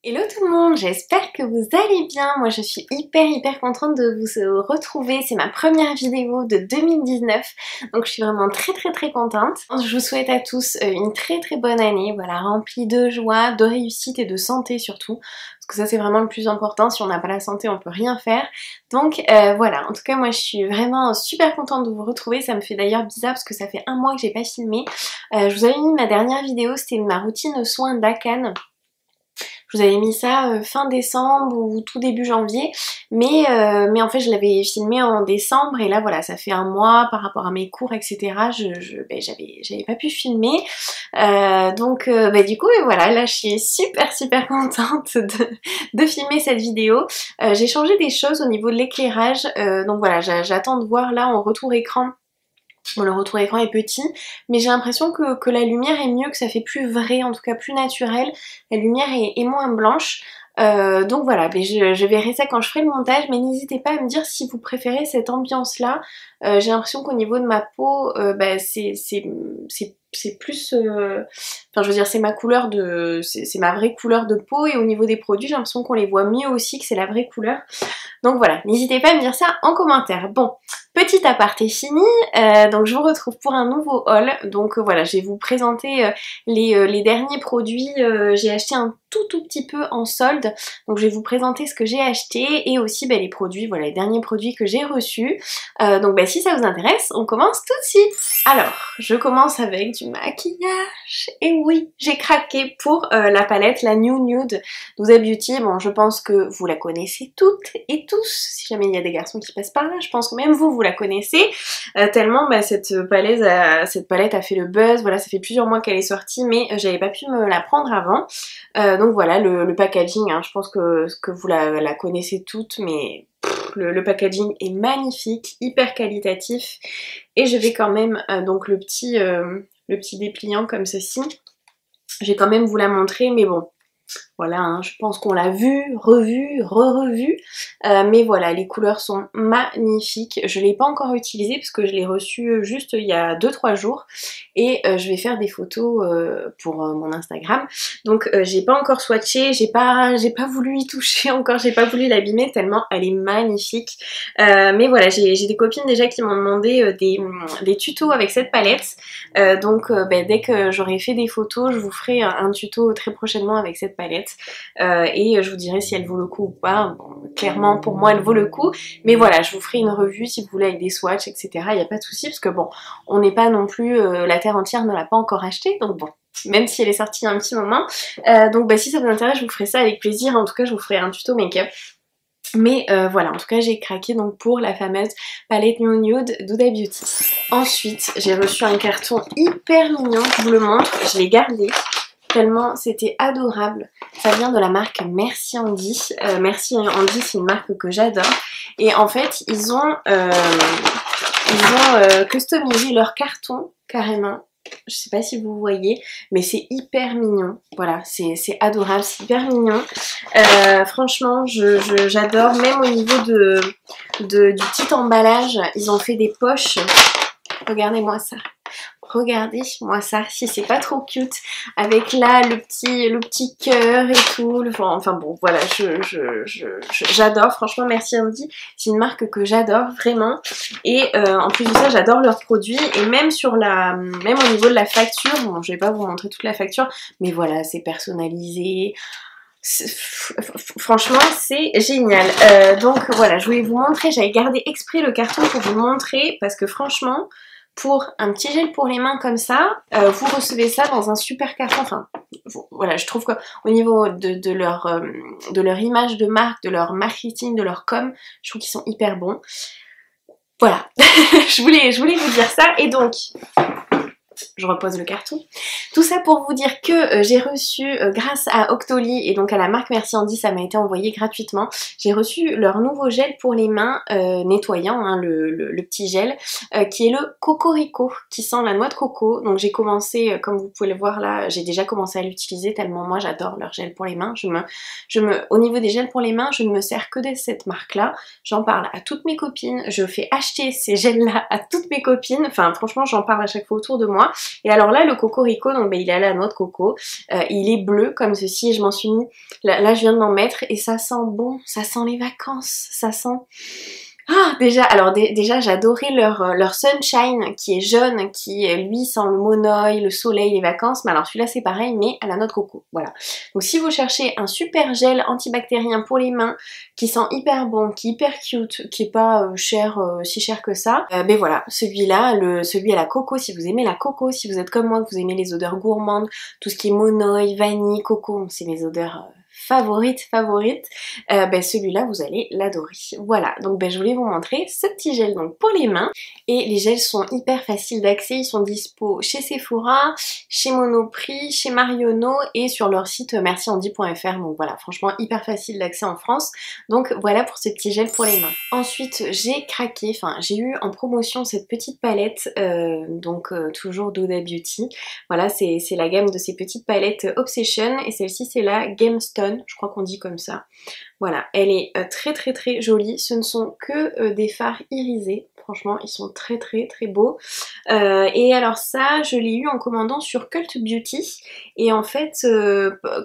Hello tout le monde, j'espère que vous allez bien. Moi je suis hyper contente de vous retrouver. C'est ma première vidéo de 2019, donc je suis vraiment très contente. Je vous souhaite à tous une très bonne année, voilà, remplie de joie, de réussite et de santé surtout. Parce que ça c'est vraiment le plus important, si on n'a pas la santé on peut rien faire. Donc voilà, en tout cas moi je suis vraiment super contente de vous retrouver. Ça me fait d'ailleurs bizarre parce que ça fait un mois que j'ai pas filmé. Je vous avais mis ma dernière vidéo, c'était ma routine soins d'Akan. Je vous avais mis ça fin décembre ou tout début janvier, mais en fait je l'avais filmé en décembre et là voilà ça fait un mois par rapport à mes cours etc. J'avais pas pu filmer, donc du coup voilà, là je suis super contente de filmer cette vidéo. J'ai changé des choses au niveau de l'éclairage, donc voilà j'attends de voir là en retour écran. Bon, le retour écran est petit, mais j'ai l'impression que la lumière est mieux, que ça fait plus vrai, en tout cas plus naturel. La lumière est moins blanche. Donc voilà, mais je verrai ça quand je ferai le montage, mais n'hésitez pas à me dire si vous préférez cette ambiance-là. J'ai l'impression qu'au niveau de ma peau, c'est plus... Enfin je veux dire, c'est ma couleur de... c'est ma vraie couleur de peau, et au niveau des produits, j'ai l'impression qu'on les voit mieux aussi, que c'est la vraie couleur. Donc voilà, n'hésitez pas à me dire ça en commentaire. Bon, petit aparté fini, donc je vous retrouve pour un nouveau haul. Donc voilà, je vais vous présenter les derniers produits. J'ai acheté un tout petit peu en solde, donc je vais vous présenter ce que j'ai acheté et aussi les produits, voilà, les derniers produits que j'ai reçus. Donc si ça vous intéresse, on commence tout de suite. Alors, je commence avec du maquillage. Et oui, j'ai craqué pour la palette, la New Nude d'Huda Beauty. Bon, je pense que vous la connaissez toutes et tous, si jamais il y a des garçons qui passent par là, je pense que même vous la connaissez, tellement cette palette a fait le buzz. Voilà, ça fait plusieurs mois qu'elle est sortie, mais j'avais pas pu me la prendre avant. Donc voilà, le packaging, hein, je pense que vous la connaissez toutes, mais le packaging est magnifique, hyper qualitatif, et je vais quand même, donc le petit dépliant comme ceci, je vais quand même vous la montrer, mais bon, voilà, hein, je pense qu'on l'a vu, revu, re-revu, mais voilà, les couleurs sont magnifiques. Je ne l'ai pas encore utilisé parce que je l'ai reçu juste il y a 2-3 jours, et je vais faire des photos pour mon Instagram. Donc j'ai pas encore swatché, j'ai pas voulu y toucher encore, j'ai pas voulu l'abîmer tellement elle est magnifique. Mais voilà, j'ai des copines déjà qui m'ont demandé des tutos avec cette palette, donc dès que j'aurai fait des photos, je vous ferai un tuto très prochainement avec cette palette. Et je vous dirai si elle vaut le coup ou pas. Bon, clairement pour moi elle vaut le coup, mais voilà, je vous ferai une revue si vous voulez avec des swatchs etc. Il n'y a pas de souci, parce que bon, on n'est pas non plus, la terre entière ne l'a pas encore acheté, donc bon, même si elle est sortie il y a un petit moment. Donc si ça vous intéresse, je vous ferai ça avec plaisir. En tout cas je vous ferai un tuto make-up. Mais voilà, en tout cas j'ai craqué donc pour la fameuse palette New Nude d'Huda Beauty. Ensuite j'ai reçu un carton hyper mignon, je vous le montre, je l'ai gardé tellement c'était adorable. Ça vient de la marque Merci Andy. Merci Andy, c'est une marque que j'adore. Et en fait, ils ont customisé leur carton carrément. Je sais pas si vous voyez, mais c'est hyper mignon. Voilà, c'est adorable, c'est hyper mignon. Franchement, j'adore. Même au niveau du petit emballage, ils ont fait des poches. Regardez-moi ça. Regardez-moi ça, si c'est pas trop cute, avec là le petit cœur et tout, enfin bon voilà, j'adore, franchement Merci Andy, c'est une marque que j'adore vraiment, et en plus de ça j'adore leurs produits, et même au niveau de la facture, bon je vais pas vous montrer toute la facture, mais voilà, c'est personnalisé. Franchement c'est génial. Donc voilà, je voulais vous montrer, j'avais gardé exprès le carton pour vous montrer, parce que franchement pour un petit gel pour les mains comme ça, vous recevez ça dans un super carton. Enfin, voilà, je trouve qu'au niveau de leur image de marque, de leur marketing, de leur com, je trouve qu'ils sont hyper bons. Voilà, je voulais vous dire ça, et donc je repose le carton. Tout ça pour vous dire que j'ai reçu, grâce à Octoly et donc à la marque Merci Andy, ça m'a été envoyé gratuitement, j'ai reçu leur nouveau gel pour les mains nettoyant, hein, le petit gel, qui est le Cocorico, qui sent la noix de coco. Donc j'ai commencé, comme vous pouvez le voir là, j'ai déjà commencé à l'utiliser tellement moi j'adore leur gel pour les mains. Au niveau des gels pour les mains, je ne me sers que de cette marque là, j'en parle à toutes mes copines, je fais acheter ces gels là à toutes mes copines, enfin franchement j'en parle à chaque fois autour de moi. moi. Et alors là, le Cocorico, donc il est à la noix de coco, il est bleu comme ceci, et je m'en suis mis, là je viens de m'en mettre, et ça sent bon, ça sent les vacances, ça sent... Ah, déjà, alors déjà j'adorais leur Sunshine qui est jaune, qui lui sent le monoeil, le soleil, les vacances, mais alors celui-là c'est pareil mais à la noix de coco, voilà. Donc si vous cherchez un super gel antibactérien pour les mains, qui sent hyper bon, qui est hyper cute, qui est pas cher, si cher que ça, ben voilà, celui-là, celui à la coco, si vous aimez la coco, si vous êtes comme moi, que vous aimez les odeurs gourmandes, tout ce qui est monoeil, vanille, coco, c'est mes odeurs... favorite, ben celui-là vous allez l'adorer. Voilà, donc ben je voulais vous montrer ce petit gel donc pour les mains, et les gels sont hyper faciles d'accès, ils sont dispo chez Sephora, chez Monoprix, chez Marionneau et sur leur site merciandy.fr, donc voilà, franchement hyper facile d'accès en France, donc voilà pour ce petit gel pour les mains. Ensuite j'ai craqué, enfin j'ai eu en promotion cette petite palette, toujours d'Huda Beauty, voilà c'est la gamme de ces petites palettes Obsession, et celle-ci c'est la Gemstone, je crois qu'on dit comme ça. Voilà, elle est très jolie, ce ne sont que des fards irisés, franchement ils sont très beaux. Et alors ça, je l'ai eu en commandant sur Cult Beauty, et en fait,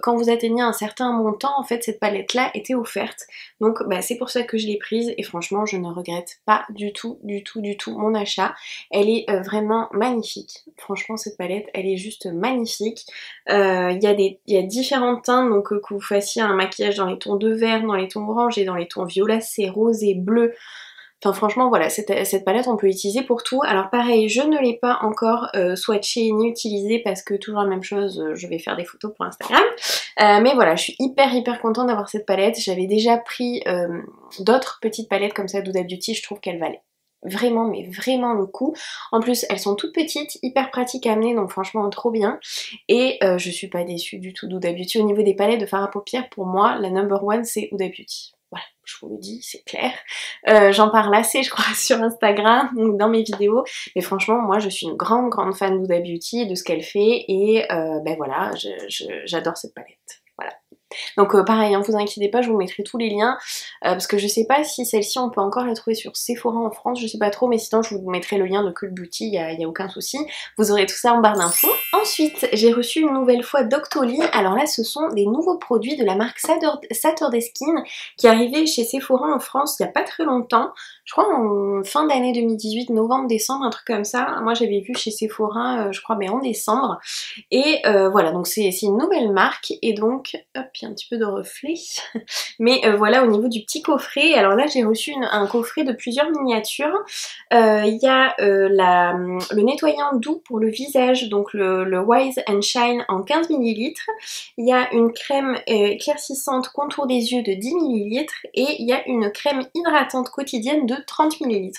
quand vous atteignez un certain montant, en fait cette palette là était offerte, donc bah, c'est pour ça que je l'ai prise, et franchement je ne regrette pas du tout mon achat. Elle est vraiment magnifique, franchement cette palette elle est juste magnifique. Il y a différents teints, donc que vous fassiez un maquillage dans les tons de vert, dans les tons orange et dans les tons violacés, rosés, bleus. Enfin franchement voilà, cette palette on peut l'utiliser pour tout. Alors pareil, je ne l'ai pas encore swatchée ni utilisée parce que toujours la même chose, je vais faire des photos pour Instagram. Mais voilà, je suis hyper contente d'avoir cette palette. J'avais déjà pris d'autres petites palettes comme ça d'Huda Beauty, je trouve qu'elles valaient vraiment mais vraiment le coup. En plus elles sont toutes petites, hyper pratiques à amener, donc franchement trop bien, et je suis pas déçue du tout d'Huda Beauty. Au niveau des palettes de fard à paupières, pour moi la number one c'est Huda Beauty. Voilà, je vous le dis, c'est clair. J'en parle assez je crois sur Instagram, donc dans mes vidéos, mais franchement moi je suis une grande fan d'Huda Beauty et de ce qu'elle fait, et ben voilà, j'adore cette palette. Voilà. Donc pareil, hein, vous inquiétez pas, je vous mettrai tous les liens, parce que je sais pas si celle-ci on peut encore la trouver sur Sephora en France, je sais pas trop, mais sinon je vous mettrai le lien de Cult Beauty, y a aucun souci, vous aurez tout ça en barre d'infos. Ensuite, j'ai reçu une nouvelle fois Doctoly, alors là ce sont des nouveaux produits de la marque Saturday Skin, qui est arrivé chez Sephora en France il y a pas très longtemps, je crois en fin d'année 2018, novembre-décembre, un truc comme ça. Moi j'avais vu chez Sephora, je crois, mais en décembre, et voilà, donc c'est une nouvelle marque, et donc, hop, il y a un petit peu de reflet, mais voilà au niveau du petit coffret, alors là j'ai reçu un coffret de plusieurs miniatures. Il y a le nettoyant doux pour le visage, donc le Wise and Shine en 15 ml, il y a une crème éclaircissante contour des yeux de 10 ml, et il y a une crème hydratante quotidienne de 30 ml.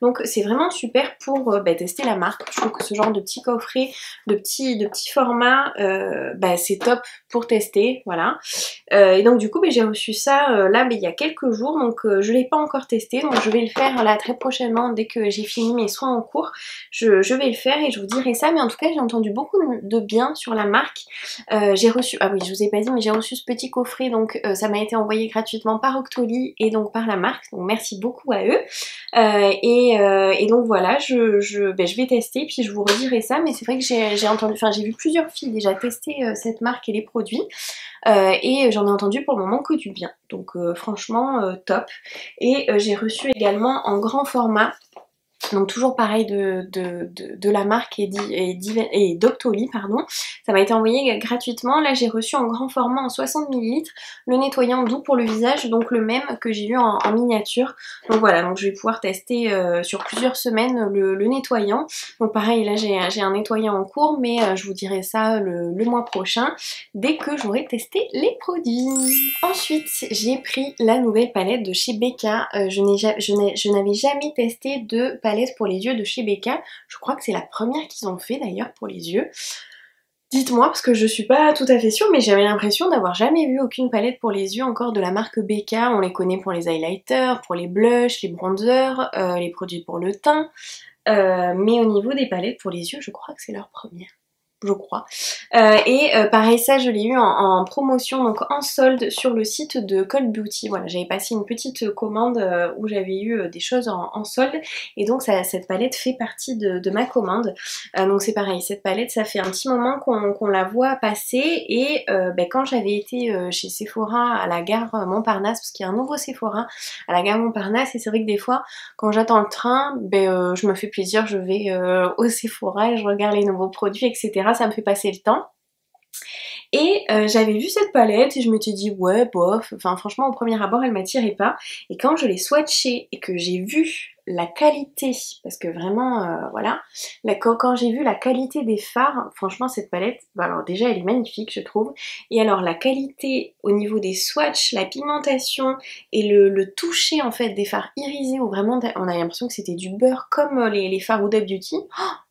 Donc c'est vraiment super pour tester la marque. Je trouve que ce genre de petit coffret, de petits formats, c'est top pour tester, voilà. Et donc du coup j'ai reçu ça là il y a quelques jours, donc je l'ai pas encore testé, donc je vais le faire là très prochainement dès que j'ai fini mes soins en cours. Je vais le faire et je vous dirai ça, mais en tout cas j'ai entendu beaucoup de bien sur la marque. J'ai reçu, ah oui je vous ai pas dit, mais j'ai reçu ce petit coffret, donc ça m'a été envoyé gratuitement par Octoly et donc par la marque, donc merci beaucoup à eux. Et donc voilà, je vais tester puis je vous redirai ça, mais c'est vrai que j'ai vu plusieurs filles déjà tester cette marque et les produits, et j'en ai entendu pour le moment que du bien, donc franchement top. Et j'ai reçu également en grand format, donc toujours pareil de la marque et Doctoly, pardon. Ça m'a été envoyé gratuitement. Là j'ai reçu en grand format en 60 ml le nettoyant doux pour le visage, donc le même que j'ai eu en miniature. Donc voilà, donc je vais pouvoir tester sur plusieurs semaines le nettoyant. Donc pareil, là j'ai un nettoyant en cours, mais je vous dirai ça le mois prochain dès que j'aurai testé les produits. Ensuite j'ai pris la nouvelle palette de chez Becca. Je n'avais jamais testé de palette pour les yeux de chez Becca. Je crois que c'est la première qu'ils ont fait d'ailleurs pour les yeux. Dites-moi, parce que je suis pas tout à fait sûre, mais j'avais l'impression d'avoir jamais vu aucune palette pour les yeux encore de la marque Becca. On les connaît pour les highlighters, pour les blushs, les bronzers, les produits pour le teint. Mais au niveau des palettes pour les yeux, je crois que c'est leur première. je crois. Pareil, ça je l'ai eu en promotion, donc en solde sur le site de Cold Beauty. Voilà, j'avais passé une petite commande où j'avais eu des choses en solde, et donc cette palette fait partie de ma commande. Donc c'est pareil, cette palette, ça fait un petit moment qu'on la voit passer, et quand j'avais été chez Sephora à la gare Montparnasse, parce qu'il y a un nouveau Sephora à la gare Montparnasse, et c'est vrai que des fois, quand j'attends le train, je me fais plaisir, je vais au Sephora et je regarde les nouveaux produits, etc. Ça me fait passer le temps. Et j'avais vu cette palette et je m'étais dit ouais bof, enfin franchement au premier abord elle m'attirait pas, et quand je l'ai swatchée et que j'ai vu la qualité, parce que vraiment voilà, quand j'ai vu la qualité des fards, franchement cette palette, alors déjà elle est magnifique je trouve, et alors la qualité au niveau des swatchs, la pigmentation et le toucher en fait des fards irisés, où vraiment on a l'impression que c'était du beurre comme les fards Huda Beauty.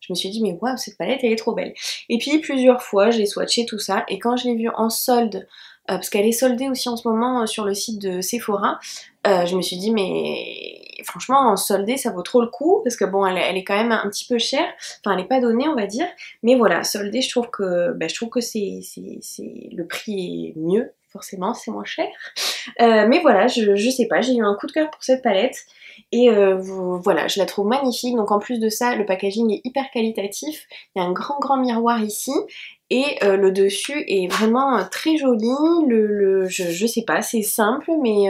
Je me suis dit mais waouh, cette palette elle est trop belle. Et puis plusieurs fois j'ai swatché tout ça, et quand je l'ai vue en solde, parce qu'elle est soldée aussi en ce moment sur le site de Sephora, je me suis dit mais franchement en soldée ça vaut trop le coup, parce que bon elle est quand même un petit peu chère, enfin elle est pas donnée on va dire, mais voilà, soldée je trouve que c'est le prix est mieux, forcément c'est moins cher. Mais voilà, je sais pas, j'ai eu un coup de cœur pour cette palette. Et voilà, je la trouve magnifique. Donc en plus de ça, le packaging est hyper qualitatif. Il y a un grand miroir ici. Et le dessus est vraiment très joli. Je sais pas, c'est simple, mais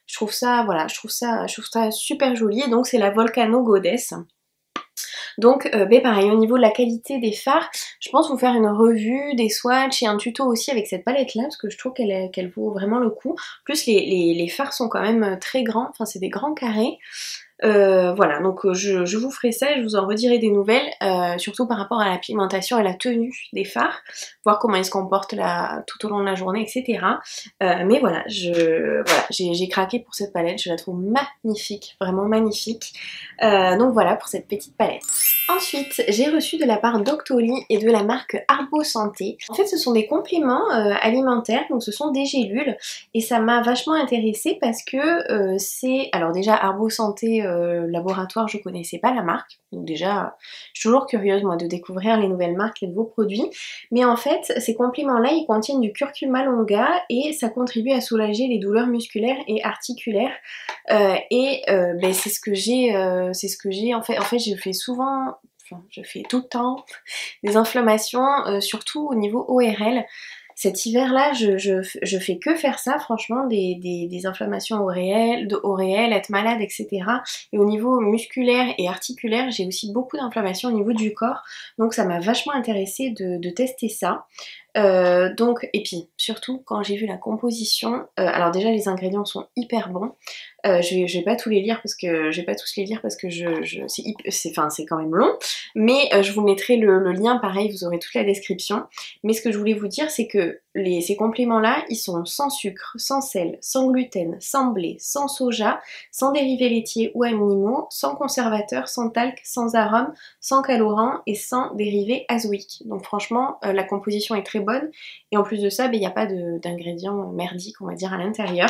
je trouve ça, voilà, je trouve ça super joli. Et donc c'est la Volcano Goddess. Donc pareil, au niveau de la qualité des fards, je pense vous faire une revue, des swatchs et un tuto aussi avec cette palette là, parce que je trouve qu'elle vaut vraiment le coup. En plus les fards sont quand même très grands, enfin c'est des grands carrés. Voilà, donc je vous ferai ça et je vous en redirai des nouvelles, surtout par rapport à la pigmentation et la tenue des fards, voir comment ils se comportent là, tout au long de la journée, etc. Mais voilà, j'ai craqué pour cette palette, je la trouve magnifique, vraiment magnifique. Donc voilà pour cette petite palette. Ensuite, j'ai reçu de la part Doctoly et de la marque Arbo Santé. En fait, ce sont des compléments alimentaires, donc ce sont des gélules, et ça m'a vachement intéressée parce que c'est... Alors déjà, Arbo Santé Laboratoire, je connaissais pas la marque, donc déjà, je suis toujours curieuse moi de découvrir les nouvelles marques, les nouveaux produits, mais en fait, ces compléments-là, ils contiennent du curcuma longa et ça contribue à soulager les douleurs musculaires et articulaires, c'est ce que j'ai, en fait je fais souvent... Enfin, je fais tout le temps des inflammations, surtout au niveau ORL. Cet hiver-là, je fais que faire ça, franchement, des inflammations ORL, être malade, etc. Et au niveau musculaire et articulaire, j'ai aussi beaucoup d'inflammations au niveau du corps. Donc ça m'a vachement intéressée de tester ça. Et puis surtout quand j'ai vu la composition, alors déjà les ingrédients sont hyper bons. Je vais pas tous les lire parce que c'est quand même long, mais je vous mettrai le lien, pareil vous aurez toute la description. Mais ce que je voulais vous dire, c'est que ces compléments là, ils sont sans sucre, sans sel, sans gluten, sans blé, sans soja, sans dérivés laitiers ou animaux, sans conservateur, sans talc, sans arôme, sans colorant et sans dérivés azoïques. Donc franchement la composition est très bonne, et en plus de ça il n'y a pas d'ingrédients merdiques on va dire à l'intérieur.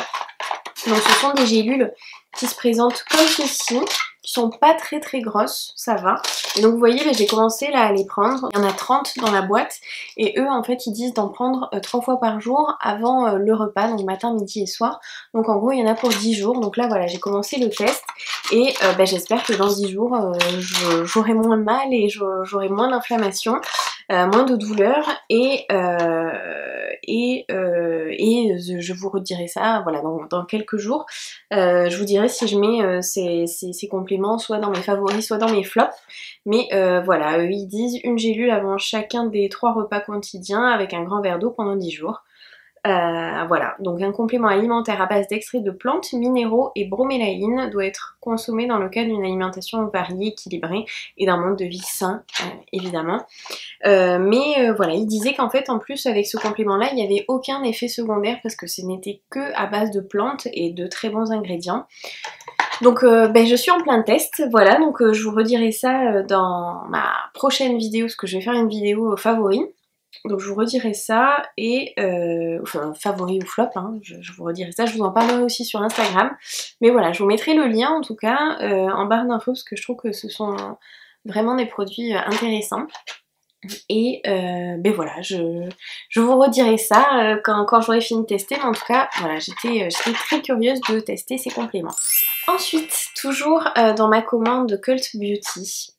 Donc ce sont des gélules qui se présentent comme ceci, qui sont pas très grosses, ça va. Et donc vous voyez, j'ai commencé là à les prendre. Il y en a 30 dans la boîte, et eux en fait ils disent d'en prendre 3 fois par jour avant le repas, donc matin, midi et soir. Donc en gros il y en a pour 10 jours, donc là voilà, j'ai commencé le test, et j'espère que dans 10 jours j'aurai moins mal et j'aurai moins d'inflammation, moins de douleur, et je vous redirai ça voilà dans quelques jours. Je vous dirai si je mets ces compléments soit dans mes favoris, soit dans mes flops. Mais voilà, eux ils disent une gélule avant chacun des 3 repas quotidiens avec un grand verre d'eau pendant 10 jours. Voilà, donc un complément alimentaire à base d'extraits de plantes, minéraux et bromélaïne doit être consommé dans le cadre d'une alimentation variée, équilibrée et d'un mode de vie sain, évidemment. Voilà, il disait qu'en fait en plus avec ce complément là il n'y avait aucun effet secondaire parce que ce n'était que à base de plantes et de très bons ingrédients. Donc je suis en plein test, voilà, donc je vous redirai ça dans ma prochaine vidéo, parce que je vais faire une vidéo favori. Donc je vous redirai ça, et enfin favori ou flop, hein, je vous redirai ça, je vous en parlerai aussi sur Instagram. Mais voilà, je vous mettrai le lien en tout cas en barre d'infos, parce que je trouve que ce sont vraiment des produits intéressants. Et ben voilà, je vous redirai ça quand j'aurai fini de tester, mais en tout cas voilà, j'étais très curieuse de tester ces compléments. Ensuite, toujours dans ma commande Cult Beauty,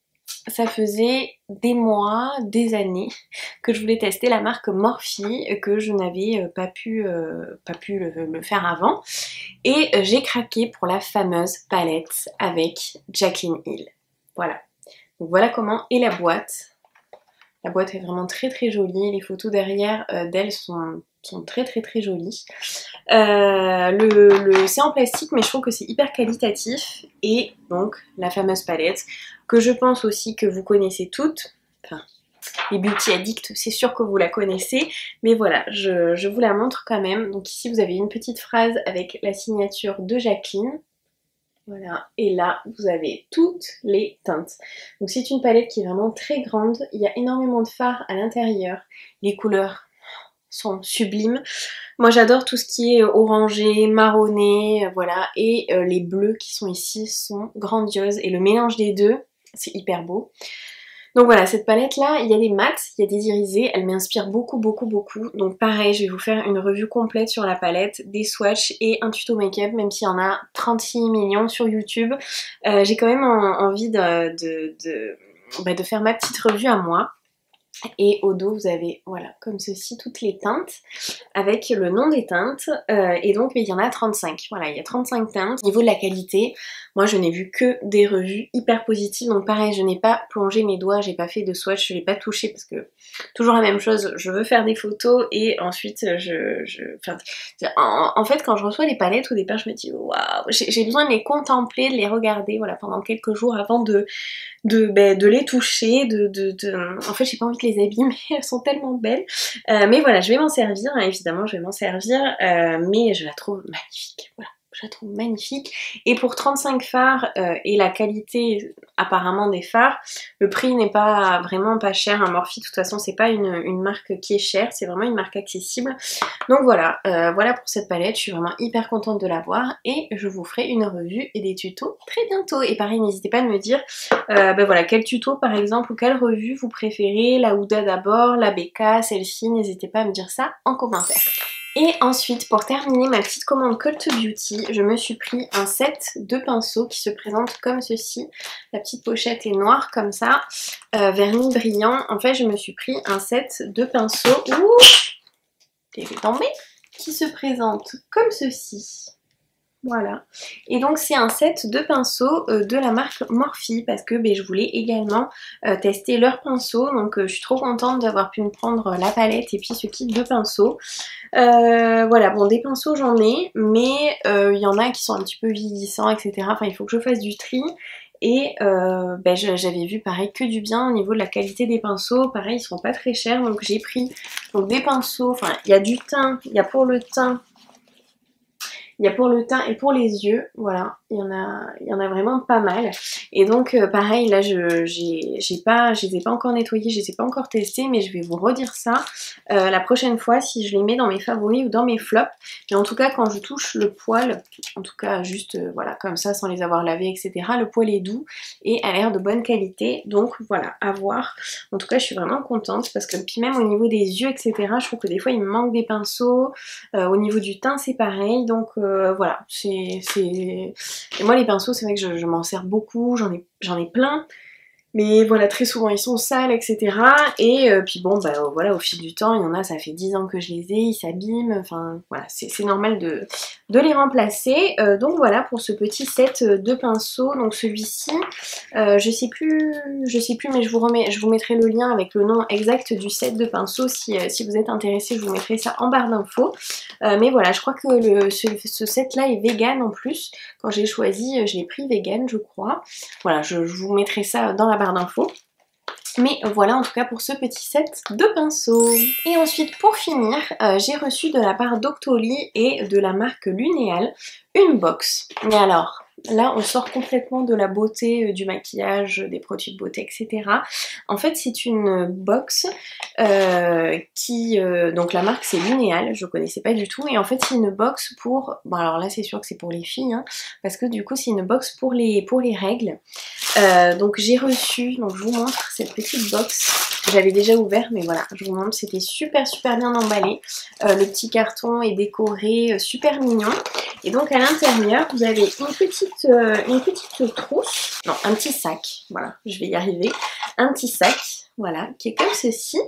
ça faisait des mois, des années que je voulais tester la marque Morphe, que je n'avais pas pu le faire avant. Et j'ai craqué pour la fameuse palette avec Jaclyn Hill. Voilà. Donc voilà comment est la boîte. La boîte est vraiment très très jolie. Les photos derrière d'elle sont très très très jolies. C'est en plastique, mais je trouve que c'est hyper qualitatif. Et donc la fameuse palette que je pense aussi que vous connaissez toutes. Enfin, les beauty addicts, c'est sûr que vous la connaissez, mais voilà, je vous la montre quand même. Donc ici vous avez une petite phrase avec la signature de Jaclyn. Voilà, et là vous avez toutes les teintes. Donc c'est une palette qui est vraiment très grande, il y a énormément de fards à l'intérieur, les couleurs sont sublimes. Moi j'adore tout ce qui est orangé, marronné, voilà, et les bleus qui sont ici sont grandioses, et le mélange des deux, c'est hyper beau. Donc voilà, cette palette là, il y a des mats, il y a des irisés, elle m'inspire beaucoup. Donc pareil, je vais vous faire une revue complète sur la palette, des swatchs et un tuto make-up, même s'il y en a 36 millions sur YouTube. J'ai quand même envie de faire ma petite revue à moi. Et au dos vous avez, voilà, comme ceci, toutes les teintes avec le nom des teintes, et donc il y en a 35, voilà, il y a 35 teintes. Au niveau de la qualité, moi je n'ai vu que des revues hyper positives, donc pareil, je n'ai pas plongé mes doigts, j'ai pas fait de swatch, je l'ai pas touché parce que toujours la même chose, je veux faire des photos et ensuite en fait quand je reçois les palettes au départ je me dis waouh, j'ai besoin de les contempler, de les regarder, voilà, pendant quelques jours avant de les toucher, en fait j'ai pas envie de les abîmer, elles sont tellement belles, mais voilà, je vais m'en servir, hein, évidemment je vais m'en servir, mais je la trouve magnifique, voilà. Je la trouve magnifique, et pour 35 fards et la qualité apparemment des fards, le prix n'est pas vraiment pas cher, hein. Morphe de toute façon c'est pas une marque qui est chère, c'est vraiment une marque accessible. Donc voilà, voilà pour cette palette, je suis vraiment hyper contente de l'avoir et je vous ferai une revue et des tutos très bientôt. Et pareil, n'hésitez pas à me dire voilà, quel tuto par exemple ou quelle revue vous préférez, la Huda d'abord, la BK, celle-ci, n'hésitez pas à me dire ça en commentaire. Et ensuite, pour terminer ma petite commande Cult Beauty, je me suis pris un set de pinceaux qui se présente comme ceci. La petite pochette est noire comme ça, vernis brillant. En fait, je me suis pris un set de pinceaux qui est tombé, qui se présente comme ceci. Voilà, et donc c'est un set de pinceaux de la marque Morphe parce que je voulais également tester leurs pinceaux, donc je suis trop contente d'avoir pu me prendre la palette et puis ce kit de pinceaux. Voilà, bon, des pinceaux j'en ai, mais il y en a qui sont un petit peu vieillissants, etc. Enfin, il faut que je fasse du tri. Et j'avais vu pareil que du bien au niveau de la qualité des pinceaux, pareil ils sont pas très chers, donc j'ai pris donc des pinceaux, enfin il y a du teint, il y a pour le teint. Il y a pour le teint et pour les yeux, voilà, il y en a vraiment pas mal. Et donc pareil, là je les ai pas encore nettoyés, je les ai pas encore testés, mais je vais vous redire ça la prochaine fois si je les mets dans mes favoris ou dans mes flops. Mais en tout cas quand je touche le poil, en tout cas juste voilà comme ça sans les avoir lavés, etc. Le poil est doux et a l'air de bonne qualité, donc voilà, à voir. En tout cas je suis vraiment contente parce que puis même au niveau des yeux, etc. je trouve que des fois il me manque des pinceaux, au niveau du teint c'est pareil, donc voilà, et moi les pinceaux c'est vrai que je m'en sers beaucoup, j'en ai plein, mais voilà, très souvent ils sont sales, etc. Et puis bon, voilà, au fil du temps, il y en a, ça fait 10 ans que je les ai, ils s'abîment, enfin voilà, c'est normal de les remplacer. Donc voilà pour ce petit set de pinceaux. Donc celui-ci, je sais plus, mais je vous mettrai le lien avec le nom exact du set de pinceaux si vous êtes intéressé, je vous mettrai ça en barre d'infos. Mais voilà, je crois que ce set là est vegan en plus. Quand j'ai choisi, je l'ai pris vegan je crois. Voilà, je vous mettrai ça dans la barre d'infos. Mais voilà en tout cas pour ce petit set de pinceaux. Et ensuite pour finir, j'ai reçu de la part d'Octoly et de la marque Lunéal une box. Mais alors, là on sort complètement de la beauté, du maquillage, des produits de beauté, etc. En fait c'est une box donc la marque c'est Lunéal, je connaissais pas du tout, et en fait c'est une box pour, bon alors là c'est sûr que c'est pour les filles, hein, parce que du coup c'est une box pour les règles. Donc j'ai reçu, donc je vous montre cette petite box. j'avais déjà ouvert, mais voilà, je vous montre, c'était super bien emballé. Le petit carton est décoré, super mignon. Et donc à l'intérieur, vous avez une petite trousse, non, un petit sac, voilà, je vais y arriver. Un petit sac, voilà, qui est comme ceci.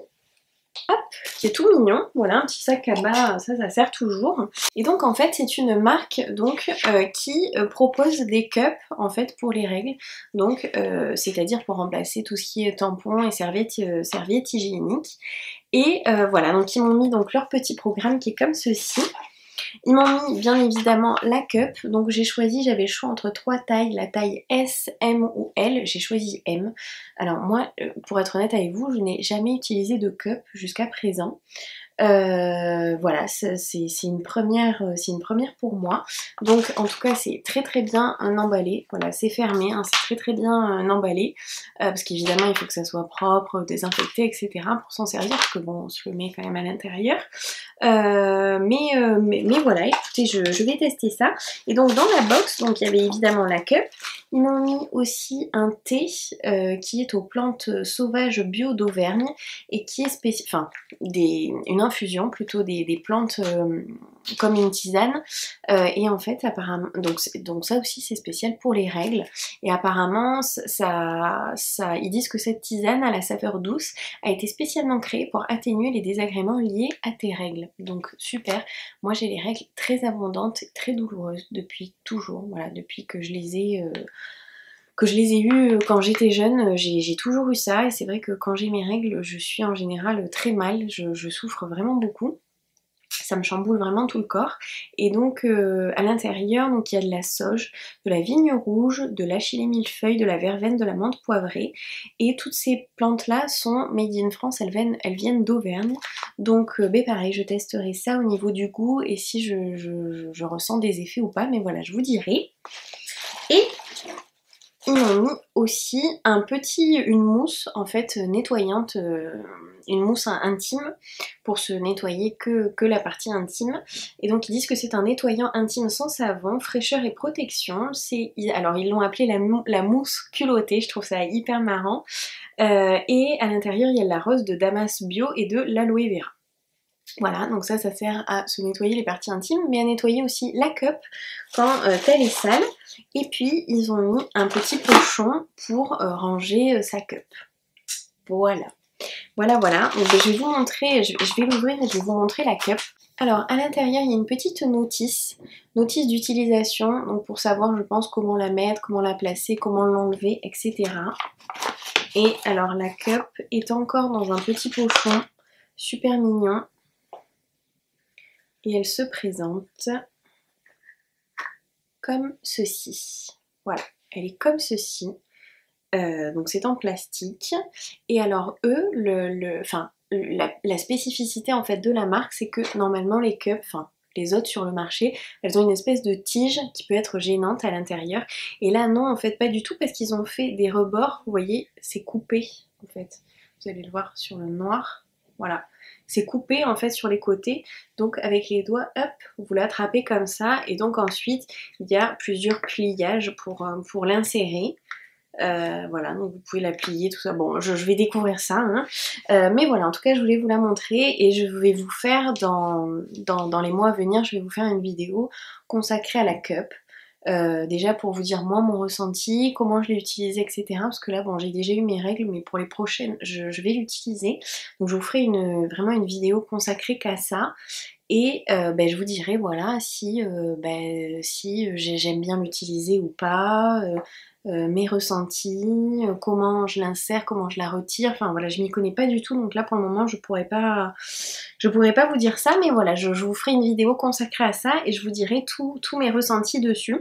Hop, qui est tout mignon, voilà, un petit sac à bas, ça sert toujours. Et donc en fait c'est une marque donc qui propose des cups en fait pour les règles, donc c'est-à-dire pour remplacer tout ce qui est tampons et serviettes hygiéniques. Et voilà, donc ils m'ont mis donc leur petit programme qui est comme ceci. Ils m'ont mis bien évidemment la cup, donc j'ai choisi, j'avais le choix entre 3 tailles, la taille S, M ou L, j'ai choisi M. Alors moi, pour être honnête avec vous, je n'ai jamais utilisé de cup jusqu'à présent. Voilà, c'est une première pour moi. Donc en tout cas c'est très bien emballé. Voilà, c'est fermé, hein, c'est très bien emballé. Parce qu'évidemment il faut que ça soit propre, désinfecté, etc. pour s'en servir, parce que bon, on se le met quand même à l'intérieur. Mais voilà, écoutez, je vais tester ça. Et donc dans la box, donc il y avait évidemment la cup. Ils m'ont mis aussi un thé qui est aux plantes sauvages bio d'Auvergne et qui est une infusion plutôt des plantes comme une tisane. Et en fait apparemment, donc ça aussi c'est spécial pour les règles. Et apparemment ils disent que cette tisane à la saveur douce a été spécialement créée pour atténuer les désagréments liés à tes règles. Donc super, moi j'ai les règles très abondantes et très douloureuses depuis toujours, voilà, depuis que je les ai eues quand j'étais jeune, j'ai toujours eu ça, et c'est vrai que quand j'ai mes règles, je suis en général très mal, je souffre vraiment beaucoup. Ça me chamboule vraiment tout le corps. Et donc à l'intérieur, donc il y a de la sauge, de la vigne rouge, de l'achillée millefeuille, de la verveine, de la menthe poivrée. Et toutes ces plantes-là sont made in France, elles viennent d'Auvergne. Donc pareil, je testerai ça au niveau du goût et si je ressens des effets ou pas, mais voilà, je vous dirai. Et ils m'ont mis aussi une mousse en fait nettoyante, une mousse intime pour se nettoyer que la partie intime. Et donc ils disent que c'est un nettoyant intime sans savon, fraîcheur et protection. Alors ils l'ont appelé la mousse culottée, je trouve ça hyper marrant. Et à l'intérieur il y a de la rose de Damas bio et de l'aloe vera. Voilà, donc ça sert à se nettoyer les parties intimes, mais à nettoyer aussi la cup quand elle est sale. Et puis, ils ont mis un petit pochon pour ranger sa cup. Voilà. Donc, je vais vous montrer, je vais l'ouvrir et je vais vous montrer la cup. Alors, à l'intérieur, il y a une petite notice d'utilisation, donc pour savoir, je pense, comment la mettre, comment la placer, comment l'enlever, etc. Et alors, la cup est encore dans un petit pochon, super mignon. Et elle se présente comme ceci. Voilà, elle est comme ceci. Donc c'est en plastique. Et alors eux, la spécificité en fait de la marque, c'est que normalement les cups, les autres sur le marché, elles ont une espèce de tige qui peut être gênante à l'intérieur. Et là non, en fait pas du tout, parce qu'ils ont fait des rebords, vous voyez, c'est coupé en fait. Vous allez le voir sur le noir. Voilà. C'est coupé en fait sur les côtés, donc avec les doigts, hop, vous l'attrapez comme ça, et donc ensuite il y a plusieurs pliages pour l'insérer. Voilà, donc vous pouvez la plier, tout ça. Bon, je vais découvrir ça, hein. Mais voilà, en tout cas je voulais vous la montrer, et je vais vous faire dans les mois à venir, je vais vous faire une vidéo consacrée à la cup. Déjà pour vous dire moi mon ressenti, comment je l'ai utilisé, etc. Parce que là bon, j'ai déjà eu mes règles, mais pour les prochaines je vais l'utiliser. Donc je vous ferai vraiment une vidéo consacrée qu'à ça. Et je vous dirai voilà si j'aime bien l'utiliser ou pas, mes ressentis, comment je l'insère, comment je la retire, enfin voilà, je m'y connais pas du tout, donc là pour le moment je pourrais pas vous dire ça, mais voilà, je vous ferai une vidéo consacrée à ça et je vous dirai tous mes ressentis dessus.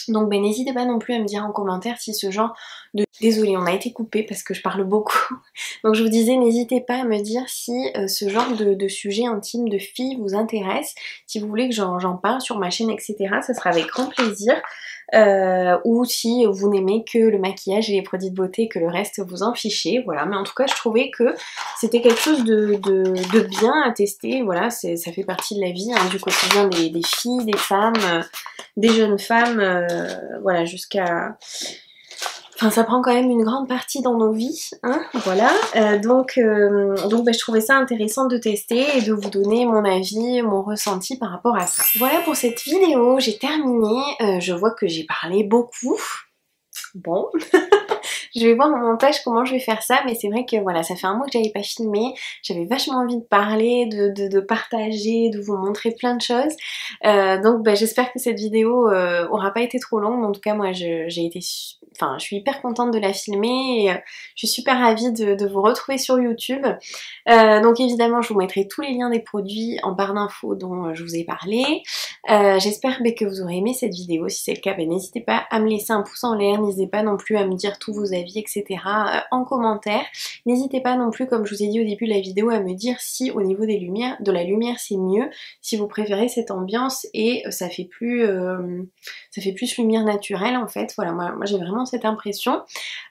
Donc n'hésitez pas non plus à me dire en commentaire si ce genre de... Désolée, on a été coupé parce que je parle beaucoup. Donc je vous disais, n'hésitez pas à me dire si ce genre de sujet intime de filles vous intéresse, si vous voulez que j'en parle sur ma chaîne, etc. Ça sera avec grand plaisir. Ou si vous n'aimez que le maquillage et les produits de beauté, que le reste vous en fichez, voilà. Mais en tout cas je trouvais que c'était quelque chose de bien à tester, voilà, ça fait partie de la vie, hein, du quotidien des filles, des femmes, des jeunes femmes, voilà, jusqu'à... Enfin, ça prend quand même une grande partie dans nos vies, hein, voilà. Donc je trouvais ça intéressant de tester et de vous donner mon avis, mon ressenti par rapport à ça. Voilà pour cette vidéo, j'ai terminé. Je vois que j'ai parlé beaucoup. Bon, je vais voir au montage comment je vais faire ça, mais c'est vrai que voilà, ça fait un mois que j'avais pas filmé, j'avais vachement envie de parler, de partager, de vous montrer plein de choses. Donc j'espère que cette vidéo aura pas été trop longue, mais en tout cas moi je suis hyper contente de la filmer et je suis super ravie de vous retrouver sur YouTube. Donc évidemment je vous mettrai tous les liens des produits en barre d'infos dont je vous ai parlé. J'espère que vous aurez aimé cette vidéo. Si c'est le cas, n'hésitez pas à me laisser un pouce en l'air, n'hésitez pas non plus à me dire tous vos avis, etc. En commentaire. N'hésitez pas non plus, comme je vous ai dit au début de la vidéo, à me dire si au niveau de la lumière c'est mieux, si vous préférez cette ambiance et ça fait plus lumière naturelle en fait. Voilà, moi j'ai vraiment cette impression.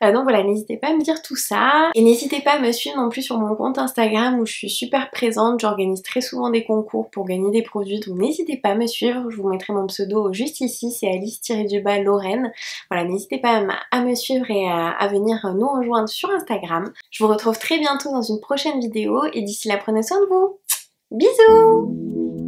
Donc voilà, n'hésitez pas à me dire tout ça. Et n'hésitez pas à me suivre non plus sur mon compte Instagram où je suis super présente. J'organise très souvent des concours pour gagner des produits, donc n'hésitez pas à me suivre. Je vous mettrai mon pseudo juste ici, c'est Alice-Lorraine. Voilà, n'hésitez pas à me suivre et à venir nous rejoindre sur Instagram. Je vous retrouve très bientôt dans une prochaine vidéo et d'ici là, prenez soin de vous. Bisous!